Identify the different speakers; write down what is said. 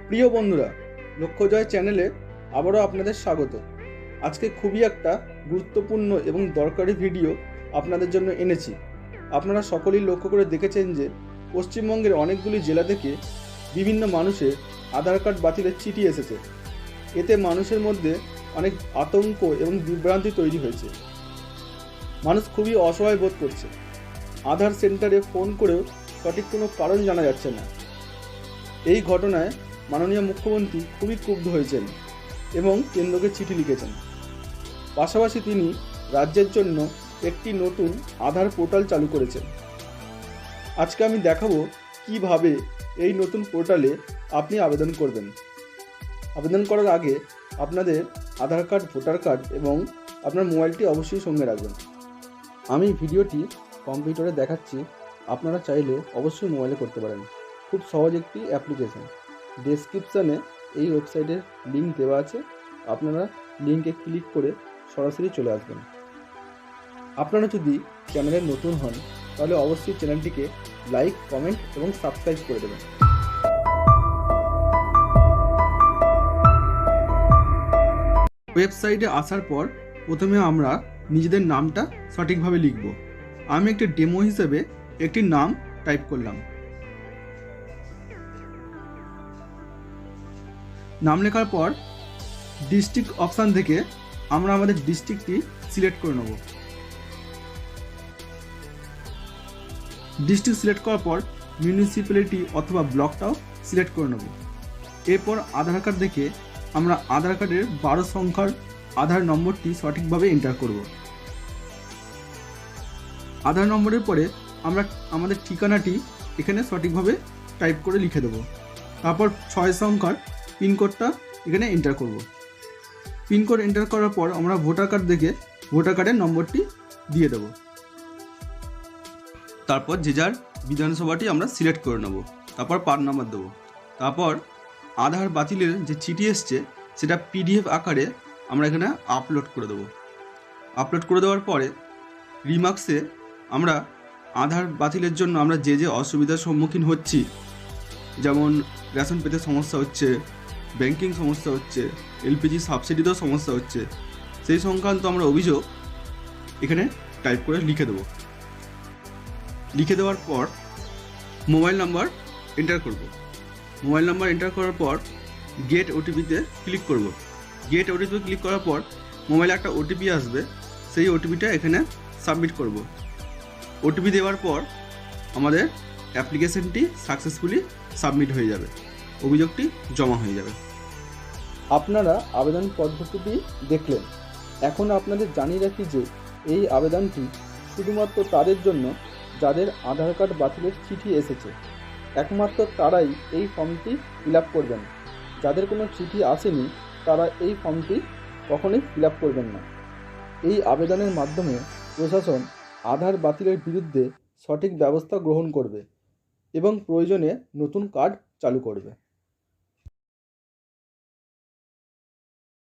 Speaker 1: প্রিয় বন্ধুরা, লক্ষ্যজয় চ্যানেলে আবারও আপনাদের স্বাগত। আজকে খুবই একটা গুরুত্বপূর্ণ এবং দরকারি ভিডিও আপনাদের জন্য এনেছি। আপনারা সকলেই লক্ষ্য করে দেখেছেন যে পশ্চিমবঙ্গের অনেকগুলি জেলা থেকে বিভিন্ন মানুষের আধার কার্ড বাতিলের চিঠি এসেছে। এতে মানুষের মধ্যে অনেক আতঙ্ক এবং বিভ্রান্তি তৈরি হয়েছে। মানুষ খুবই অসহায় বোধ করছে। আধার সেন্টারে ফোন করেও সঠিক কোনো কারণ জানা যাচ্ছে না। এই ঘটনায় মাননীয় মুখ্যমন্ত্রী খুবই ক্ষুব্ধ হয়েছেন এবং কেন্দ্রকে চিঠি লিখেছেন। পাশাপাশি তিনি রাজ্যের জন্য একটি নতুন আধার পোর্টাল চালু করেছেন। আজকে আমি দেখাবো কিভাবে এই নতুন পোর্টালে আপনি আবেদন করবেন। আবেদন করার আগে আপনাদের আধার কার্ড, ভোটার কার্ড এবং আপনার মোবাইলটি অবশ্যই সঙ্গে রাখবেন। আমি ভিডিওটি কম্পিউটারে দেখাচ্ছি, আপনারা চাইলে অবশ্যই মোবাইলে করতে পারেন। খুব সহজ একটি অ্যাপ্লিকেশন। ডেসক্রিপশানে এই ওয়েবসাইটের লিঙ্ক দেওয়া আছে, আপনারা লিঙ্কে ক্লিক করে সরাসরি চলে আসবেন। আপনারা যদি চ্যানেলে নতুন হন তাহলে অবশ্যই চ্যানেলটিকে লাইক, কমেন্ট এবং সাবস্ক্রাইব করে দেবেন। ওয়েবসাইটে আসার পর প্রথমে আমরা নিজেদের নামটা সঠিকভাবে লিখব। আমি একটি ডেমো হিসেবে একটি নাম টাইপ করলাম। নাম লেখার পর ডিস্ট্রিক্ট অপশান থেকে আমরা আমাদের ডিস্ট্রিক্টটি সিলেক্ট করে নেব। ডিস্ট্রিক্ট সিলেক্ট করার পর মিউনিসিপ্যালিটি অথবা ব্লকটাও সিলেক্ট করে নেব। এরপর আধার কার্ড দেখে আমরা আধার কার্ডের 12 সংখ্যার আধার নম্বরটি সঠিকভাবে এন্টার করব। আধার নম্বরের পরে আমরা আমাদের ঠিকানাটি এখানে সঠিকভাবে টাইপ করে লিখে দেব। তারপর 6 সংখ্যার পিনকোডটা এখানে এন্টার করব। পিনকোড এন্টার করার পর আমরা ভোটার কার্ড দেখে ভোটার কার্ডের নম্বরটি দিয়ে দেব। তারপর যে যার বিধানসভাটি আমরা সিলেক্ট করে নেব। তারপর পার নাম্বার দেবো। তারপর আধার বাতিলের যে চিঠি এসছে সেটা PDF আকারে আমরা এখানে আপলোড করে দেবো। আপলোড করে দেওয়ার পরে রিমার্কসে আমরা আধার বাতিলের জন্য আমরা যে যে অসুবিধার সম্মুখীন হচ্ছি, যেমন রেশন পেতে সমস্যা হচ্ছে, ব্যাংকিং সমস্যা হচ্ছে, LPG সাবসিডিতেও সমস্যা হচ্ছে, সেই সংক্রান্ত আমরা অভিযোগ এখানে টাইপ করে লিখে দেবো। লিখে দেওয়ার পর মোবাইল নাম্বার এন্টার করব। মোবাইল নাম্বার এন্টার করার পর গেট OTPতে ক্লিক করব। গেট OTPতে ক্লিক করার পর মোবাইলে একটা OTP আসবে, সেই OTPটা এখানে সাবমিট করব। OTP দেওয়ার পর আমাদের অ্যাপ্লিকেশনটি সাকসেসফুলি সাবমিট হয়ে যাবে, অভিযোগটি জমা হয়ে যাবে। আপনারা আবেদন পদ্ধতিটি দেখলেন। এখন আপনাদের জানিয়ে রাখি যে এই আবেদনটি শুধুমাত্র তাদের জন্য যাদের আধার কার্ড বাতিলের চিঠি এসেছে। একমাত্র তারাই এই ফর্মটি ফিল আপ করবেন। যাদের কোনো চিঠি আসেনি তারা এই ফর্মটি কখনোই ফিল আপ করবেন না। এই আবেদনের মাধ্যমে প্রশাসন আধার বাতিলের বিরুদ্ধে সঠিক ব্যবস্থা গ্রহণ করবে এবং প্রয়োজনে নতুন কার্ড চালু করবে।